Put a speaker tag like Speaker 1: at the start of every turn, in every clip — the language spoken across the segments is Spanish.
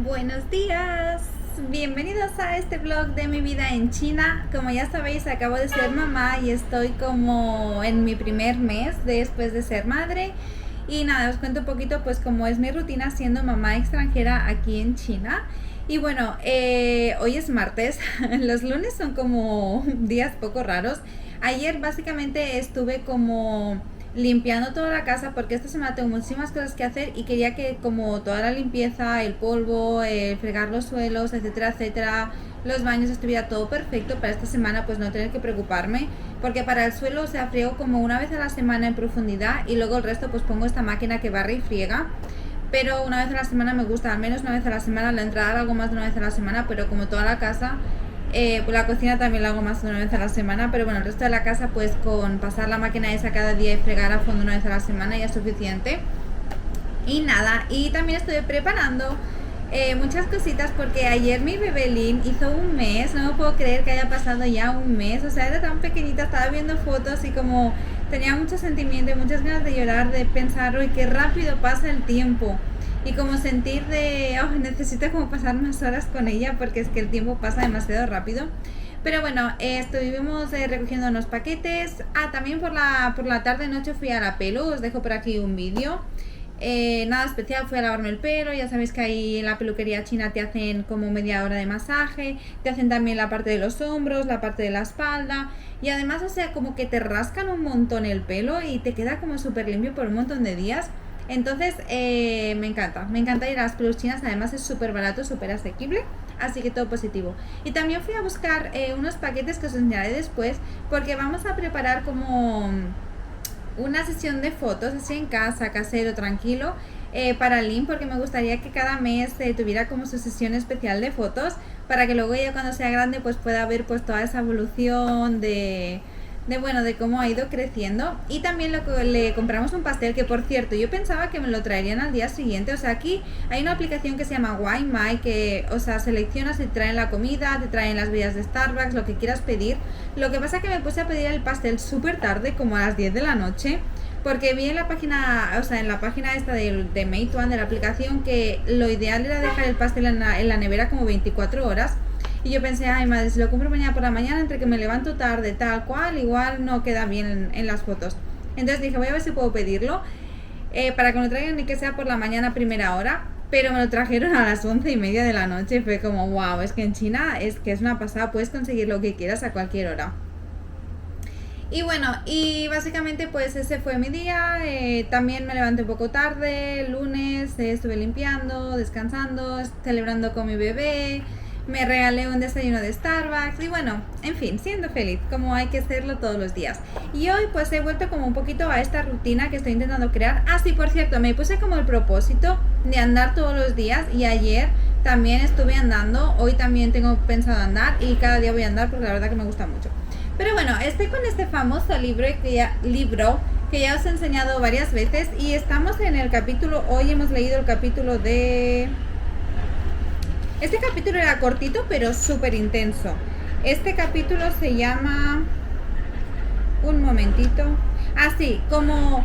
Speaker 1: Buenos días, bienvenidos a este vlog de mi vida en China. Como ya sabéis, acabo de ser mamá y estoy como en mi primer mes después de ser madre. Y nada, os cuento un poquito pues cómo es mi rutina siendo mamá extranjera aquí en China. Y bueno, hoy es martes, los lunes son como días poco raros. Ayer básicamente estuve como limpiando toda la casa porque esta semana tengo muchísimas cosas que hacer y quería que como toda la limpieza, el polvo, el fregar los suelos, etcétera, etcétera, los baños estuviera todo perfecto para esta semana, pues no tener que preocuparme, porque para el suelo, o sea, friego como una vez a la semana en profundidad y luego el resto pues pongo esta máquina que barre y friega. Pero una vez a la semana me gusta, al menos una vez a la semana, la entrada algo más de una vez a la semana, pero como toda la casa, pues la cocina también la hago más de una vez a la semana, pero bueno, el resto de la casa pues con pasar la máquina esa cada día y fregar a fondo una vez a la semana ya es suficiente. Y nada, y también estoy preparando muchas cositas porque ayer mi bebé Lynn hizo un mes, no me puedo creer que haya pasado ya un mes, o sea, era tan pequeñita, estaba viendo fotos y como tenía mucho sentimiento y muchas ganas de llorar, de pensar, uy, qué rápido pasa el tiempo. Y como sentir de, oh, necesito como pasar más horas con ella porque es que el tiempo pasa demasiado rápido. Pero bueno, estuvimos recogiendo unos paquetes. También por la tarde noche fui a la pelo, os dejo por aquí un vídeo. Nada especial, fui a lavarme el pelo. Ya sabéis que ahí en la peluquería china te hacen como media hora de masaje, te hacen también la parte de los hombros, la parte de la espalda. Y además, o sea, como que te rascan un montón el pelo y te queda como súper limpio por un montón de días. Entonces me encanta ir a las pelus chinas, además es súper barato, súper asequible, así que todo positivo. Y también fui a buscar unos paquetes que os enseñaré después, porque vamos a preparar como una sesión de fotos, así en casa, casero, tranquilo, para Lynn, porque me gustaría que cada mes tuviera como su sesión especial de fotos, para que luego ella cuando sea grande pues pueda ver pues toda esa evolución de cómo ha ido creciendo. Y también le compramos un pastel que, por cierto, yo pensaba que me lo traerían al día siguiente. O sea, aquí hay una aplicación que se llama Waimai que, o sea, seleccionas y te traen la comida, te traen las bebidas de Starbucks, lo que quieras pedir. Lo que pasa es que me puse a pedir el pastel súper tarde, como a las 10 de la noche, porque vi en la página, o sea, en la página esta de Meituan, de la aplicación, que lo ideal era dejar el pastel en la nevera como 24 horas. Y yo pensé, ay madre, si lo compro mañana por la mañana, entre que me levanto tarde, tal cual, igual no queda bien en las fotos. Entonces dije, voy a ver si puedo pedirlo para que me lo traigan ni que sea por la mañana primera hora. Pero me lo trajeron a las 11:30 de la noche. Fue como, wow, es que en China es que es una pasada, puedes conseguir lo que quieras a cualquier hora. Y bueno, y básicamente pues ese fue mi día. También me levanté un poco tarde, lunes, estuve limpiando, descansando, celebrando con mi bebé. Me regalé un desayuno de Starbucks y bueno, en fin, siendo feliz, como hay que hacerlo todos los días. Y hoy pues he vuelto como un poquito a esta rutina que estoy intentando crear. Sí, por cierto, me puse como el propósito de andar todos los días y ayer también estuve andando. Hoy también tengo pensado andar y cada día voy a andar porque la verdad que me gusta mucho. Pero bueno, estoy con este famoso libro que ya os he enseñado varias veces y estamos en el capítulo, hoy hemos leído el capítulo de... Este capítulo era cortito, pero súper intenso. Este capítulo se llama... Un momentito. Sí, como...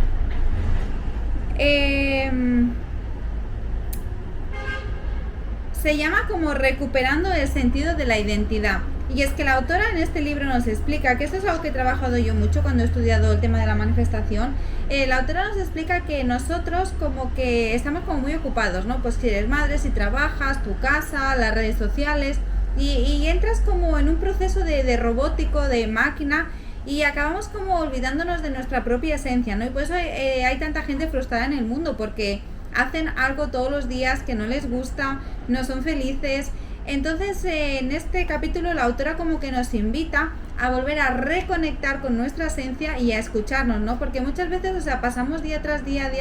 Speaker 1: se llama como Recuperando el sentido de la identidad. Y es que la autora en este libro nos explica, que esto es algo que he trabajado yo mucho cuando he estudiado el tema de la manifestación. La autora nos explica que nosotros como que estamos como muy ocupados, ¿no? Pues si eres madre, si trabajas, tu casa, las redes sociales, y entras como en un proceso de robótico, de máquina, y acabamos como olvidándonos de nuestra propia esencia, ¿no? Y por eso hay tanta gente frustrada en el mundo, porque hacen algo todos los días que no les gusta, no son felices. Entonces en este capítulo la autora como que nos invita a volver a reconectar con nuestra esencia y a escucharnos, ¿no? Porque muchas veces, o sea, pasamos día tras día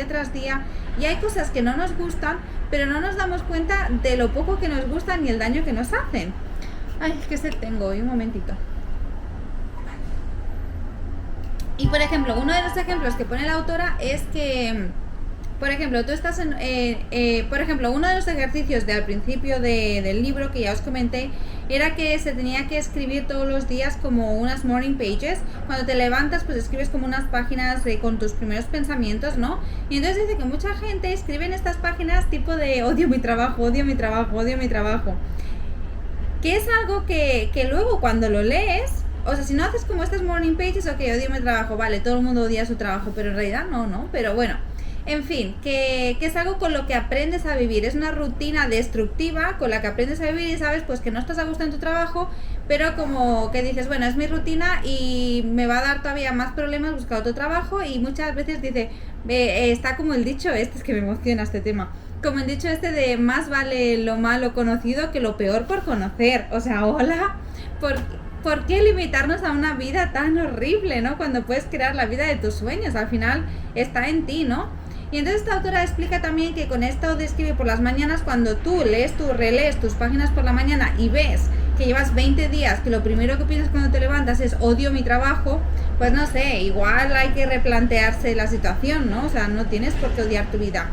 Speaker 1: y hay cosas que no nos gustan, pero no nos damos cuenta de lo poco que nos gustan y el daño que nos hacen. Ay, qué sed tengo hoy, un momentito. Y por ejemplo, uno de los ejemplos que pone la autora es que, por ejemplo, tú estás por ejemplo, uno de los ejercicios de al principio del libro que ya os comenté era que se tenía que escribir todos los días como unas morning pages. Cuando te levantas, pues escribes como unas páginas con tus primeros pensamientos, ¿no? Y entonces dice que mucha gente escribe en estas páginas tipo de odio mi trabajo, odio mi trabajo, odio mi trabajo. Que es algo que luego cuando lo lees, o sea, si no haces como estas morning pages, ok, odio mi trabajo, vale, todo el mundo odia su trabajo, pero en realidad no, pero bueno. En fin, que es algo con lo que aprendes a vivir, es una rutina destructiva con la que aprendes a vivir y sabes pues que no estás a gusto en tu trabajo, pero como que dices, bueno, es mi rutina y me va a dar todavía más problemas buscar otro trabajo, y muchas veces dice, está como el dicho este, es que me emociona este tema, como el dicho este de más vale lo malo conocido que lo peor por conocer. O sea, hola, ¿por qué limitarnos a una vida tan horrible, ¿no? Cuando puedes crear la vida de tus sueños, al final está en ti, ¿no? Y entonces esta autora explica también que con esto de escribir por las mañanas, cuando tú relees tus páginas por la mañana y ves que llevas 20 días, que lo primero que piensas cuando te levantas es odio mi trabajo, pues no sé, igual hay que replantearse la situación, ¿no? O sea, no tienes por qué odiar tu vida.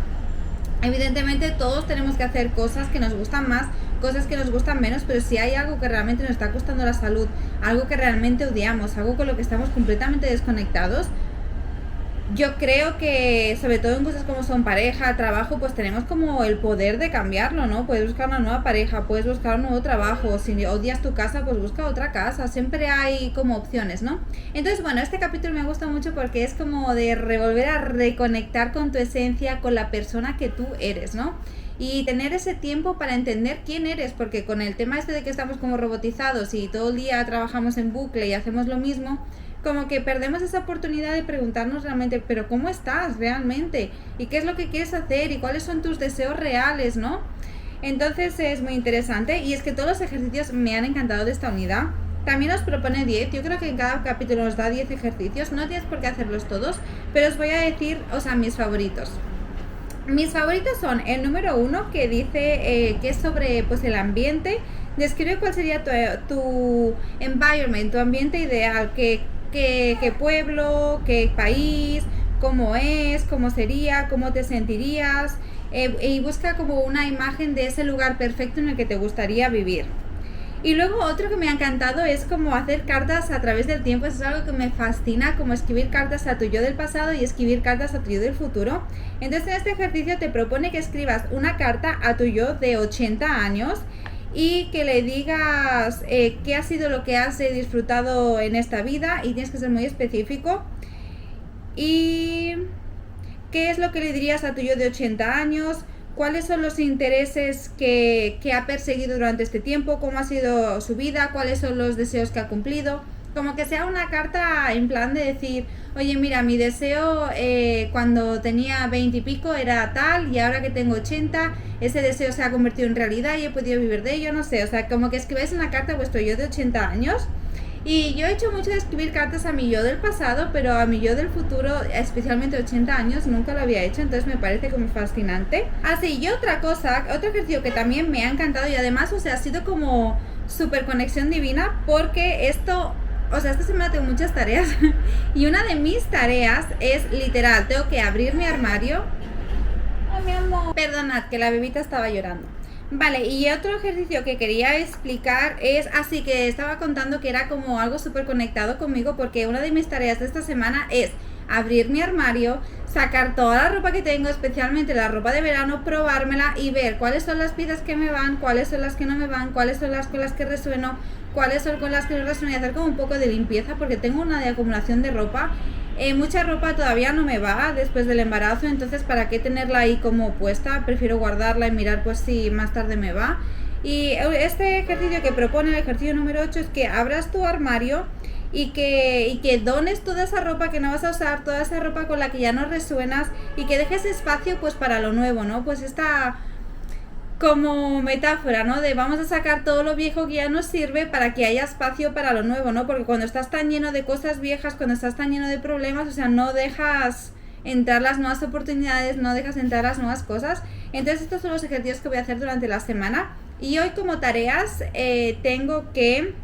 Speaker 1: Evidentemente todos tenemos que hacer cosas que nos gustan más, cosas que nos gustan menos, pero si hay algo que realmente nos está costando la salud, algo que realmente odiamos, algo con lo que estamos completamente desconectados, yo creo que sobre todo en cosas como son pareja, trabajo, pues tenemos como el poder de cambiarlo, ¿no? Puedes buscar una nueva pareja, puedes buscar un nuevo trabajo, si odias tu casa, pues busca otra casa, siempre hay como opciones, ¿no? Entonces, bueno, este capítulo me gusta mucho porque es como de volver a reconectar con tu esencia, con la persona que tú eres, ¿no? Y tener ese tiempo para entender quién eres, porque con el tema este de que estamos como robotizados y todo el día trabajamos en bucle y hacemos lo mismo, como que perdemos esa oportunidad de preguntarnos realmente, pero ¿cómo estás realmente? ¿Y qué es lo que quieres hacer? ¿Y cuáles son tus deseos reales, no? Entonces es muy interesante, y es que todos los ejercicios me han encantado de esta unidad. También os propone 10, yo creo que en cada capítulo nos da 10 ejercicios, no tienes por qué hacerlos todos, pero os voy a decir, o sea, mis favoritos. Mis favoritos son el número 1, que dice que es sobre pues el ambiente. Describe cuál sería tu environment, tu ambiente ideal, qué pueblo, qué país, cómo es, cómo sería, cómo te sentirías, y busca como una imagen de ese lugar perfecto en el que te gustaría vivir. Y luego otro que me ha encantado es como hacer cartas a través del tiempo. Eso es algo que me fascina, como escribir cartas a tu yo del pasado y escribir cartas a tu yo del futuro. Entonces en este ejercicio te propone que escribas una carta a tu yo de 80 años y que le digas qué ha sido lo que has disfrutado en esta vida, y tienes que ser muy específico. Y qué es lo que le dirías a tu yo de 80 años, cuáles son los intereses que ha perseguido durante este tiempo, cómo ha sido su vida, cuáles son los deseos que ha cumplido. Como que sea una carta en plan de decir, oye, mira, mi deseo cuando tenía 20 y pico era tal, y ahora que tengo 80, ese deseo se ha convertido en realidad y he podido vivir de ello, no sé. O sea, como que escribáis una carta a vuestro yo de 80 años. Y yo he hecho mucho de escribir cartas a mi yo del pasado, pero a mi yo del futuro, especialmente 80 años, nunca lo había hecho, entonces me parece como fascinante. Así, y otra cosa, otro ejercicio que también me ha encantado, y además, o sea, ha sido como súper conexión divina, porque esto, o sea, esta semana tengo muchas tareas, y una de mis tareas es literal, tengo que abrir mi armario. Ay, mi amor. Perdonad, que la bebita estaba llorando. Vale, y otro ejercicio que quería explicar es, así que estaba contando que era como algo súper conectado conmigo, porque una de mis tareas de esta semana es abrir mi armario, sacar toda la ropa que tengo, especialmente la ropa de verano, probármela y ver cuáles son las piezas que me van, cuáles son las que no me van, cuáles son las con las que resueno, cuáles son con las que no resueno, y hacer como un poco de limpieza, porque tengo una de acumulación de ropa. Mucha ropa todavía no me va después del embarazo, entonces para qué tenerla ahí como puesta, prefiero guardarla y mirar pues si más tarde me va. Y este ejercicio que propone, el ejercicio número 8, es que abras tu armario y que dones toda esa ropa que no vas a usar, toda esa ropa con la que ya no resuenas, y que dejes espacio pues para lo nuevo, ¿no? Pues esta como metáfora, ¿no? De vamos a sacar todo lo viejo que ya nos sirve para que haya espacio para lo nuevo, ¿no? Porque cuando estás tan lleno de cosas viejas, cuando estás tan lleno de problemas, o sea, no dejas entrar las nuevas oportunidades, no dejas entrar las nuevas cosas. Entonces estos son los ejercicios que voy a hacer durante la semana. Y hoy como tareas tengo que,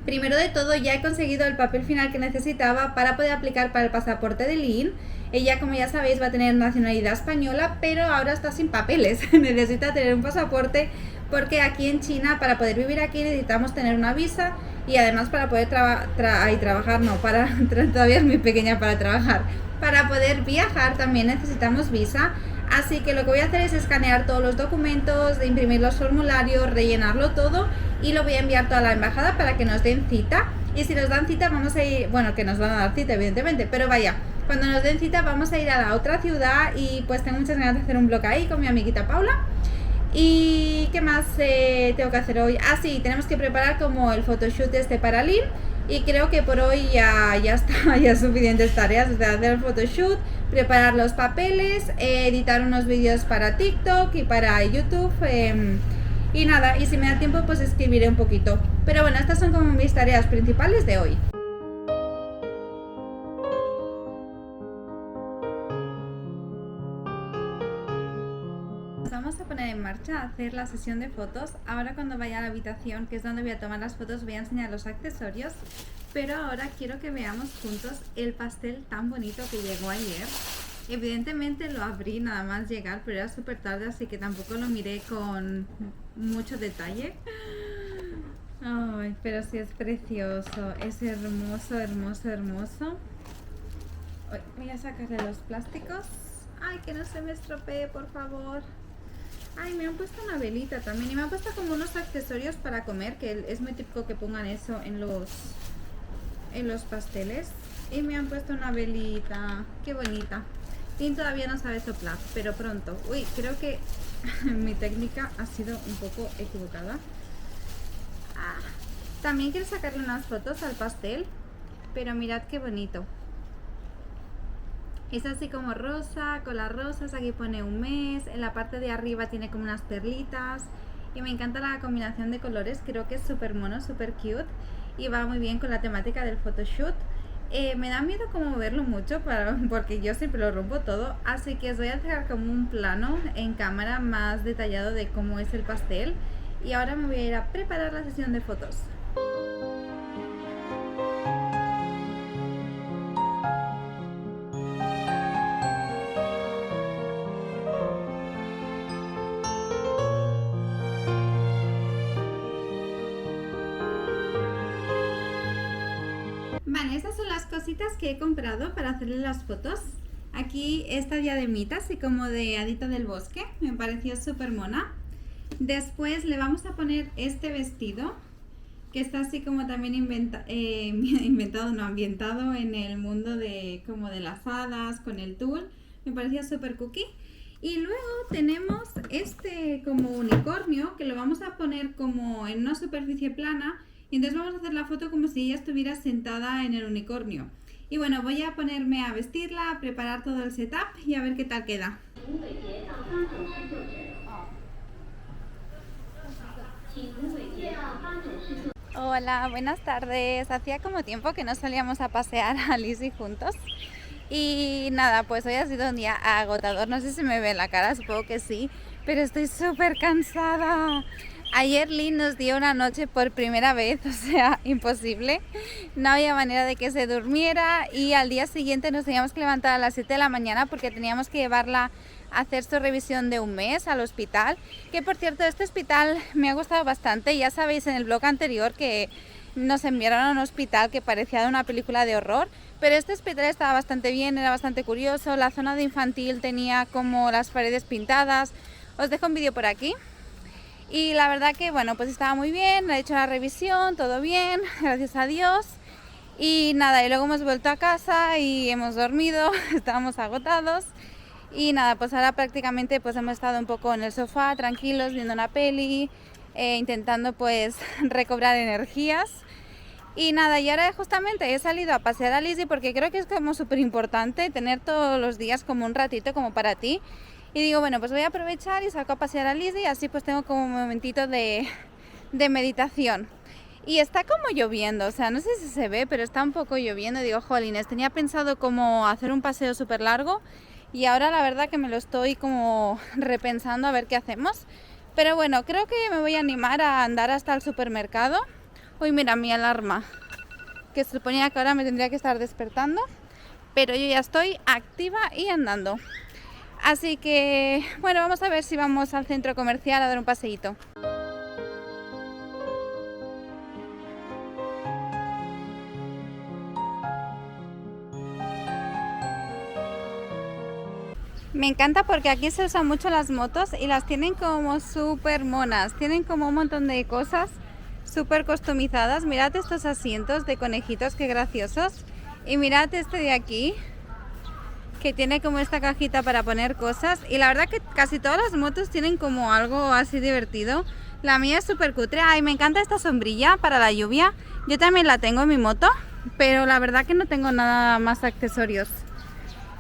Speaker 1: primero de todo, ya he conseguido el papel final que necesitaba para poder aplicar para el pasaporte de Lynn. Ella, como ya sabéis, va a tener nacionalidad española, pero ahora está sin papeles. Necesita tener un pasaporte porque aquí en China, para poder vivir aquí necesitamos tener una visa, y además para poder trabajar, no, para todavía es muy pequeña para trabajar, para poder viajar también necesitamos visa. Así que lo que voy a hacer es escanear todos los documentos, imprimir los formularios, rellenarlo todo, y lo voy a enviar toda la embajada para que nos den cita. Y si nos dan cita vamos a ir, bueno, que nos van a dar cita evidentemente, pero vaya, cuando nos den cita vamos a ir a la otra ciudad, y pues tengo muchas ganas de hacer un vlog ahí con mi amiguita Paula. ¿Y qué más tengo que hacer hoy? Ah, sí, tenemos que preparar como el photoshoot para Lynn. Y creo que por hoy ya está, ya suficientes tareas, o sea, hacer el photoshoot, preparar los papeles, editar unos vídeos para TikTok y para YouTube, y nada, y si me da tiempo pues escribiré un poquito. Pero bueno, estas son como mis tareas principales de hoy. Vamos a poner en marcha a hacer la sesión de fotos. Ahora cuando vaya a la habitación, que es donde voy a tomar las fotos, voy a enseñar los accesorios, pero ahora quiero que veamos juntos el pastel tan bonito que llegó ayer. Evidentemente lo abrí nada más llegar, pero era súper tarde, así que tampoco lo miré con mucho detalle. Ay, pero sí es precioso, es hermoso, hermoso, hermoso. Voy a sacarle los plásticos. Ay, que no se me estropee, por favor. Ay, me han puesto una velita también, y me han puesto como unos accesorios para comer, que es muy típico que pongan eso en los pasteles. Y me han puesto una velita, qué bonita. Y todavía no sabe soplar, pero pronto. Uy, creo que mi técnica ha sido un poco equivocada. También quiero sacarle unas fotos al pastel, pero mirad qué bonito. Es así como rosa, con las rosas, aquí pone un mes, en la parte de arriba tiene como unas perlitas, y me encanta la combinación de colores, creo que es súper mono, súper cute, y va muy bien con la temática del photoshoot. Me da miedo como moverlo mucho porque yo siempre lo rompo todo, así que os voy a dejar como un plano en cámara más detallado de cómo es el pastel, y ahora me voy a ir a preparar la sesión de fotos. Vale, estas son las cositas que he comprado para hacerle las fotos. Aquí esta diademita, así como de hadita del bosque, me pareció súper mona. Después le vamos a poner este vestido, que está así como también ambientado en el mundo de como de las hadas, con el tul. Me parecía súper cookie. Y luego tenemos este como unicornio, que lo vamos a poner como en una superficie plana. Y entonces vamos a hacer la foto como si ella estuviera sentada en el unicornio. Y bueno, voy a ponerme a vestirla, a preparar todo el setup y a ver qué tal queda. Hola, buenas tardes. Hacía como tiempo que no salíamos a pasear a Lizzie juntos. Y nada, pues hoy ha sido un día agotador. No sé si me ve en la cara, supongo que sí, pero estoy súper cansada. Ayer Lynn nos dio una noche por primera vez, o sea, imposible. No había manera de que se durmiera, y al día siguiente nos teníamos que levantar a las 7 de la mañana porque teníamos que llevarla a hacer su revisión de un mes al hospital. Que por cierto, este hospital me ha gustado bastante. Ya sabéis en el blog anterior que nos enviaron a un hospital que parecía de una película de horror, pero este hospital estaba bastante bien, era bastante curioso. La zona de infantil tenía como las paredes pintadas. Os dejo un vídeo por aquí. Y la verdad que bueno, pues estaba muy bien, he hecho la revisión, todo bien, gracias a Dios. Y nada, y luego hemos vuelto a casa y hemos dormido, estábamos agotados. Y nada, pues ahora prácticamente pues hemos estado un poco en el sofá, tranquilos, viendo una peli, intentando pues recobrar energías. Y nada, y ahora justamente he salido a pasear a Lizzie porque creo que es como súper importante tener todos los días como un ratito como para ti. Y digo, bueno, pues voy a aprovechar y saco a pasear a Lizzie, y así pues tengo como un momentito de meditación. Y está como lloviendo, o sea, no sé si se ve, pero está un poco lloviendo. Y digo, jolines, tenía pensado como hacer un paseo súper largo, y ahora la verdad que me lo estoy como repensando a ver qué hacemos. Pero bueno, creo que me voy a animar a andar hasta el supermercado. Uy, mira, mi alarma, que se suponía que ahora me tendría que estar despertando, pero yo ya estoy activa y andando. Así que, bueno, vamos a ver si vamos al centro comercial a dar un paseíto. Me encanta porque aquí se usan mucho las motos y las tienen como súper monas. Tienen como un montón de cosas súper customizadas. Mirad estos asientos de conejitos, qué graciosos. Y mirad este de aquí, que tiene como esta cajita para poner cosas. Y la verdad que casi todas las motos tienen como algo así divertido. La mía es súper cutre. Ay, me encanta esta sombrilla para la lluvia. Yo también la tengo en mi moto, pero la verdad que no tengo nada más accesorios.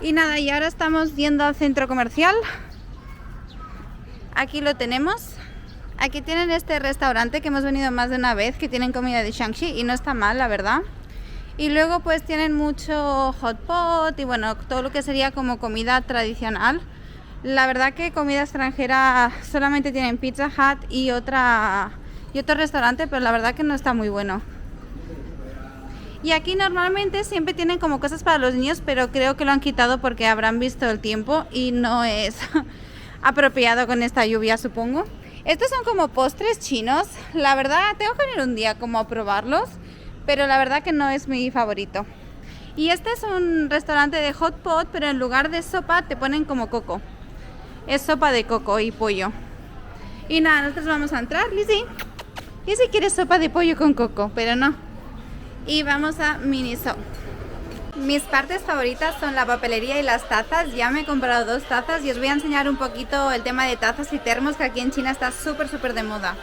Speaker 1: Y nada, y ahora estamos yendo al centro comercial. Aquí lo tenemos. Aquí tienen este restaurante que hemos venido más de una vez, que tienen comida de Shaanxi y no está mal, la verdad. Y luego pues tienen mucho hot pot y bueno, todo lo que sería como comida tradicional. La verdad que comida extranjera solamente tienen Pizza Hut y otro restaurante, pero la verdad que no está muy bueno. Y aquí normalmente siempre tienen como cosas para los niños, pero creo que lo han quitado porque habrán visto el tiempo y no es apropiado con esta lluvia, supongo. Estos son como postres chinos. La verdad, tengo que ir un día como a probarlos, pero la verdad que no es mi favorito. Y este es un restaurante de hot pot, pero en lugar de sopa te ponen como coco. Es sopa de coco y pollo. Y nada, nosotros vamos a entrar. Lizzie quiere sopa de pollo con coco, pero no. Y vamos a Miniso. Mis partes favoritas son la papelería y las tazas. Ya me he comprado 2 tazas y os voy a enseñar un poquito el tema de tazas y termos, que aquí en China está súper de moda.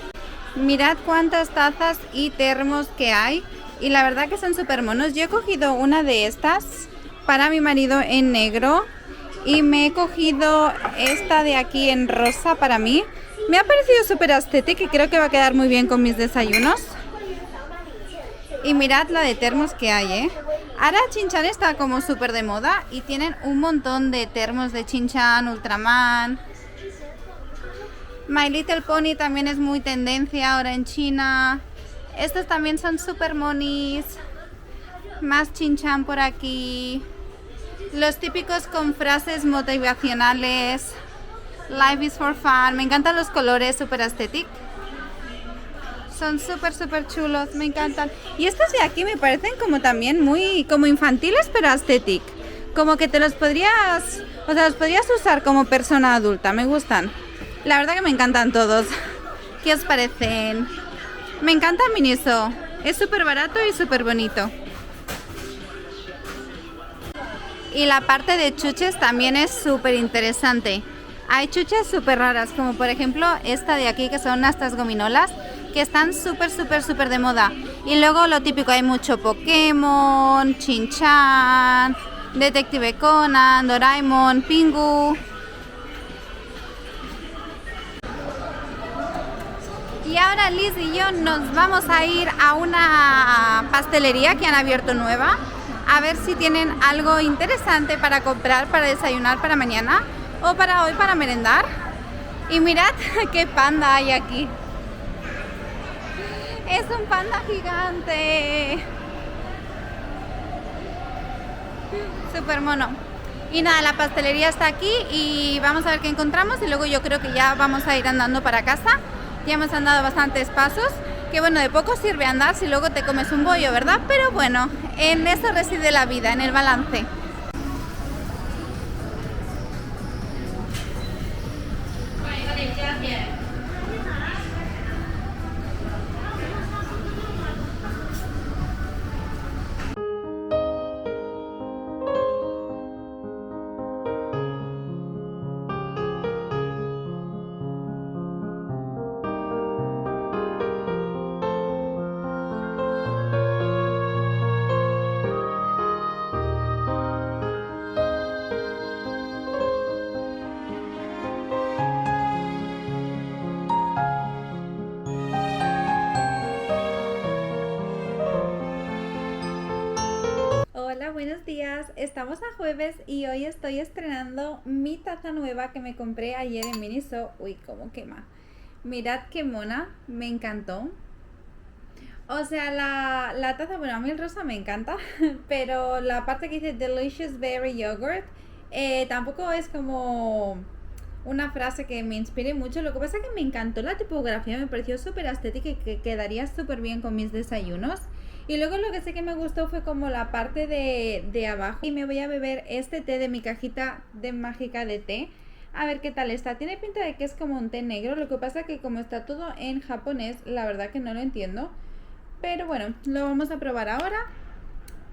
Speaker 1: Mirad cuántas tazas y termos que hay y la verdad que son súper monos. Yo he cogido una de estas para mi marido en negro y me he cogido esta de aquí en rosa para mí. Me ha parecido súper estética y creo que va a quedar muy bien con mis desayunos. Y mirad la de termos que hay, Ahora Shin-chan está como súper de moda y tienen un montón de termos de Shin-chan, Ultraman. My Little Pony también es muy tendencia ahora en China. Estos también son súper monis. Más Shin-chan por aquí. Los típicos con frases motivacionales. Life is for fun. Me encantan los colores, súper aesthetic. Son súper chulos, me encantan. Y estos de aquí me parecen como también muy como infantiles, pero aesthetic. Como que te los podrías, los podrías usar como persona adulta, me gustan. La verdad que me encantan todos. ¿Qué os parecen? Me encanta Miniso. Es súper barato y súper bonito. Y la parte de chuches también es súper interesante. Hay chuches súper raras, como por ejemplo esta de aquí, que son estas gominolas, que están súper de moda. Y luego lo típico, hay mucho Pokémon, Shin-chan, Detective Conan, Doraemon, Pingu. Y ahora Liz y yo nos vamos a ir a una pastelería que han abierto nueva, a ver si tienen algo interesante para comprar, para desayunar para mañana o para hoy para merendar. Y mirad qué panda hay aquí. Es un panda gigante. Súper mono. Y nada, la pastelería está aquí y vamos a ver qué encontramos y luego yo creo que ya vamos a ir andando para casa. Ya hemos andado bastantes pasos, que bueno, de poco sirve andar si luego te comes un bollo, ¿verdad? Pero bueno, en eso reside la vida, en el balance. Hola, buenos días. Estamos a jueves y hoy estoy estrenando mi taza nueva que me compré ayer en Miniso. Uy, cómo quema. Mirad qué mona, me encantó. O sea, la taza, bueno, a mí el rosa me encanta, pero la parte que dice Delicious Berry Yogurt tampoco es como una frase que me inspire mucho. Lo que pasa es que me encantó la tipografía, me pareció súper estética y que quedaría súper bien con mis desayunos. Y luego lo que sí que me gustó fue como la parte de abajo. Y me voy a beber este té de mi cajita de mágica de té. A ver qué tal está. Tiene pinta de que es como un té negro. Lo que pasa que como está todo en japonés, la verdad que no lo entiendo. Pero bueno, lo vamos a probar ahora.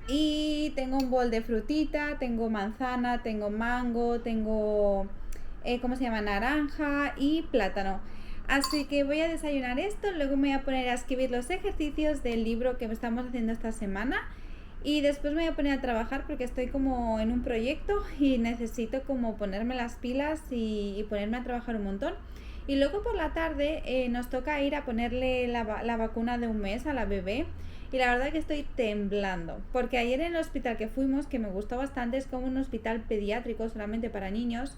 Speaker 1: Y tengo un bol de frutita, tengo manzana, tengo mango, tengo, ¿cómo se llama? Naranja y plátano. Así que voy a desayunar esto, luego me voy a poner a escribir los ejercicios del libro que estamos haciendo esta semana. Y después me voy a poner a trabajar porque estoy como en un proyecto y necesito como ponerme las pilas y ponerme a trabajar un montón. Y luego por la tarde nos toca ir a ponerle la vacuna de un mes a la bebé. Y la verdad que estoy temblando. Porque ayer en el hospital que fuimos, que me gustó bastante, es como un hospital pediátrico solamente para niños.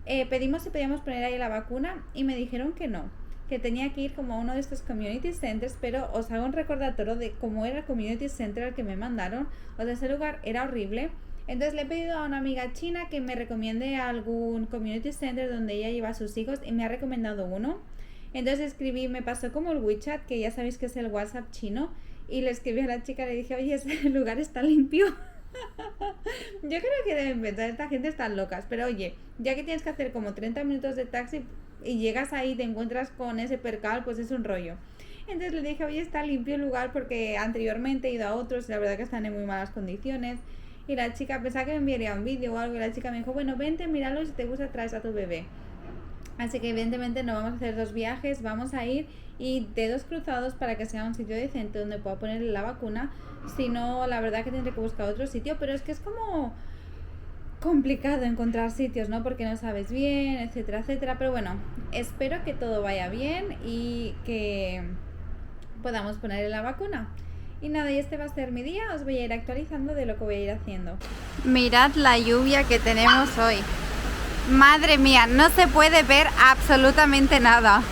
Speaker 1: Pedimos si podíamos poner ahí la vacuna y me dijeron que no. Que tenía que ir como a uno de estos community centers, pero os hago un recordatorio de cómo era el community center al que me mandaron. O sea, ese lugar era horrible. Entonces le he pedido a una amiga china que me recomiende algún community center donde ella lleva a sus hijos y me ha recomendado uno. Entonces escribí, me pasó como el WeChat, que ya sabéis que es el WhatsApp chino, y le escribí a la chica, le dije, oye, ese lugar está limpio. Yo creo que deben pensar, esta gente están locas, pero oye, ya que tienes que hacer como 30 minutos de taxi y llegas ahí y te encuentras con ese percal, pues es un rollo. Entonces le dije, oye, está limpio el lugar porque anteriormente he ido a otros y la verdad que están en muy malas condiciones. Y la chica pensaba que me enviaría un vídeo o algo y la chica me dijo, bueno, vente, míralo y si te gusta traes a tu bebé. Así que evidentemente no vamos a hacer 2 viajes, vamos a ir y dedos cruzados para que sea un sitio decente donde pueda ponerle la vacuna. Si no, la verdad que tendré que buscar otro sitio, pero es que es como complicado encontrar sitios, ¿no? Porque no sabes bien, etcétera, etcétera. Pero bueno, espero que todo vaya bien y que podamos ponerle la vacuna. Y nada, y este va a ser mi día, os voy a ir actualizando de lo que voy a ir haciendo. Mirad la lluvia que tenemos hoy. Madre mía, no se puede ver absolutamente nada.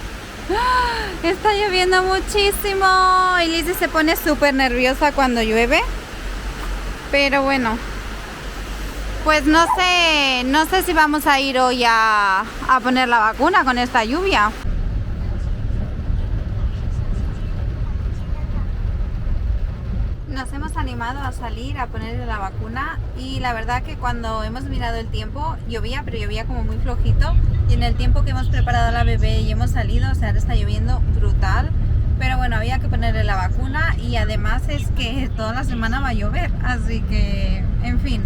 Speaker 1: Está lloviendo muchísimo y Lizzie se pone súper nerviosa cuando llueve. Pero bueno, pues no sé si vamos a ir hoy a poner la vacuna con esta lluvia. Nos hemos animado a salir a ponerle la vacuna y la verdad que cuando hemos mirado el tiempo llovía, pero llovía como muy flojito, y en el tiempo que hemos preparado a la bebé y hemos salido, o sea, ahora está lloviendo brutal, pero bueno, había que ponerle la vacuna y además es que toda la semana va a llover, así que, en fin,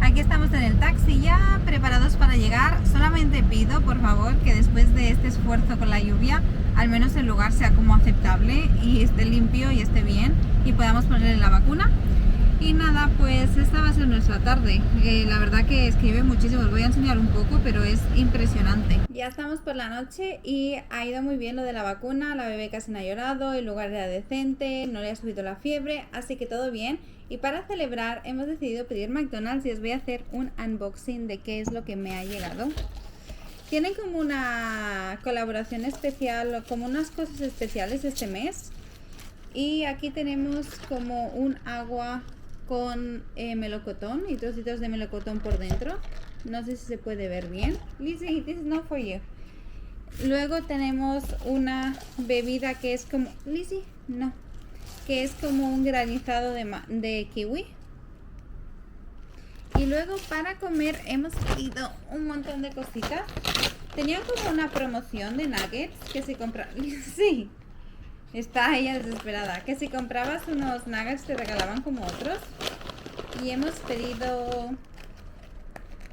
Speaker 1: aquí estamos en el taxi ya preparados para llegar. Solamente pido, por favor, que después de este esfuerzo con la lluvia, al menos el lugar sea como aceptable y esté limpio y esté bien y podamos ponerle la vacuna. Y nada, pues esta va a ser nuestra tarde. La verdad que escribe muchísimo, os voy a enseñar un poco, pero es impresionante. Ya estamos por la noche y ha ido muy bien lo de la vacuna, la bebé casi no ha llorado, el lugar era decente, no le ha subido la fiebre, así que todo bien. Y para celebrar hemos decidido pedir McDonald's y os voy a hacer un unboxing de qué es lo que me ha llegado. Tienen como una colaboración especial, como unas cosas especiales este mes. Y aquí tenemos como un agua con melocotón y trocitos de melocotón por dentro. No sé si se puede ver bien. Lizzie, this is not for you. Luego tenemos una bebida que es como... Lizzie, no. Que es como un granizado de kiwi. Y luego para comer hemos pedido un montón de cositas. Tenían como una promoción de nuggets que si compras... Sí, está ella desesperada. Que si comprabas unos nuggets te regalaban como otros. Y hemos pedido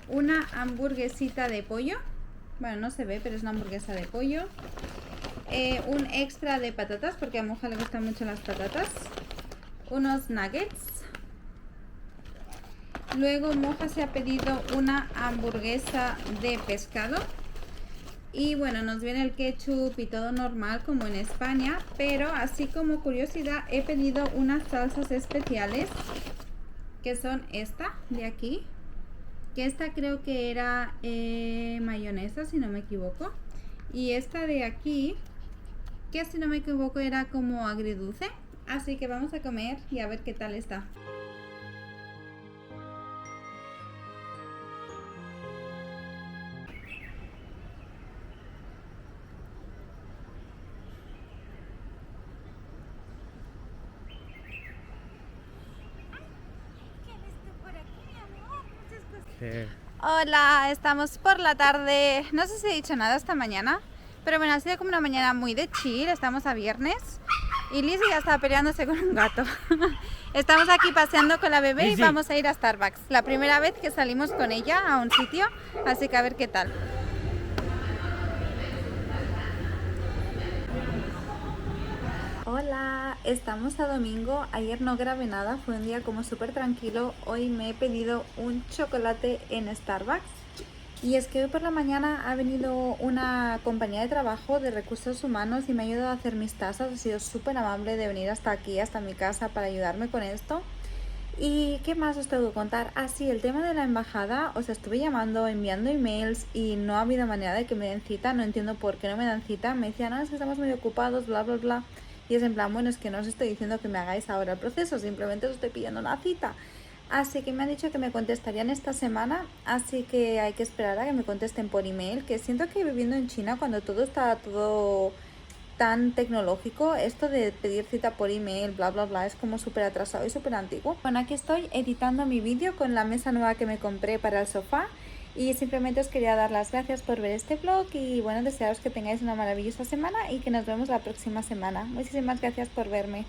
Speaker 1: una hamburguesita de pollo. Bueno, no se ve, pero es una hamburguesa de pollo. Un extra de patatas, porque a Moja le gustan mucho las patatas. Unos nuggets. Luego Moja se ha pedido una hamburguesa de pescado. Y bueno, nos viene el ketchup y todo normal como en España. Pero así como curiosidad he pedido unas salsas especiales, que son esta de aquí. Que esta creo que era mayonesa, si no me equivoco. Y esta de aquí, que si no me equivoco era como agridulce. Así que vamos a comer y a ver qué tal está.
Speaker 2: ¿Qué?
Speaker 1: Hola, estamos por la tarde. No sé si he dicho nada esta mañana, pero bueno, ha sido como una mañana muy de chill. Estamos a viernes y Lizzie ya está peleándose con un gato. Estamos aquí paseando con la bebé y
Speaker 2: Lizzie.
Speaker 1: vamos a ir a Starbucks. La primera vez que salimos con ella a un sitio, así que a ver qué tal. Hola, estamos a domingo. Ayer no grabé nada, fue un día como súper tranquilo. Hoy me he pedido un chocolate en Starbucks. Y es que hoy por la mañana ha venido una compañía de trabajo de recursos humanos y me ha ayudado a hacer mis tazas. Ha sido súper amable de venir hasta aquí, hasta mi casa, para ayudarme con esto. ¿Y qué más os tengo que contar? Ah, sí, el tema de la embajada. Os estuve llamando, enviando emails y no ha habido manera de que me den cita. No entiendo por qué no me dan cita. Me decían, no, es que estamos muy ocupados, bla, bla, bla. Y es en plan, bueno, es que no os estoy diciendo que me hagáis ahora el proceso, simplemente os estoy pidiendo una cita. Así que me han dicho que me contestarían esta semana, así que hay que esperar a que me contesten por email, que siento que viviendo en China, cuando todo está todo tan tecnológico, esto de pedir cita por email, bla, bla, bla, es como súper atrasado y súper antiguo. Bueno, aquí estoy editando mi vídeo con la mesa nueva que me compré para el sofá y simplemente os quería dar las gracias por ver este vlog y bueno, desearos que tengáis una maravillosa semana y que nos vemos la próxima semana. Muchísimas gracias por verme.